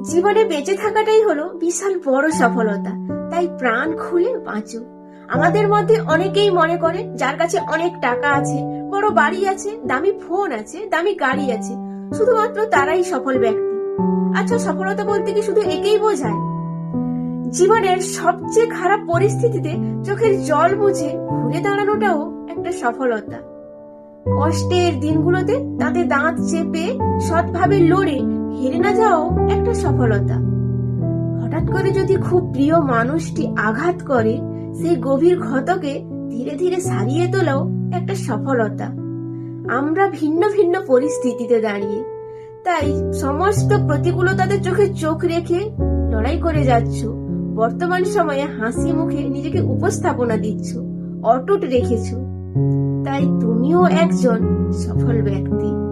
জীবনে বেঁচে থাকাটাই হলো বিশাল বড় সফলতা। তাই প্রাণ খুলে বাঁচো। আমাদের মধ্যে অনেকেই মনে করে যার কাছে অনেক টাকা আছে, বড় বাড়ি আছে, দামি ফোন আছে, দামি গাড়ি আছে, শুধুমাত্র তারাই সফল ব্যক্তি। আচ্ছা, সফলতা বলতে কি শুধু একেই বোঝায়? জীবনের সবচেয়ে খারাপ পরিস্থিতিতে চোখের জল মুছে ঘুরে দাঁড়ানোটাও একটা সফলতা। কষ্টের দিনগুলোতে দাঁতে দাঁত চেপে সৎভাবে লড়ে হেরে না যাওয়াও একটা সফলতা। হঠাৎ করে যদি খুব প্রিয় মানুষটি আঘাত করে, সেই গভীর ক্ষতকে ধীরে ধীরে সারিয়ে তোলাও একটা সফলতা। আমরা ভিন্ন ভিন্ন পরিস্থিতিতে দাঁড়িয়ে, তাই সমস্ত প্রতিকূলতাতে চোখে চোখ রেখে লড়াই করে যাচ্ছ। বর্তমান সময়ে হাসি মুখে নিজেকে উপস্থাপনা দিচ্ছ, অটুট রেখেছ। তাই তুমিও একজন সফল ব্যক্তি।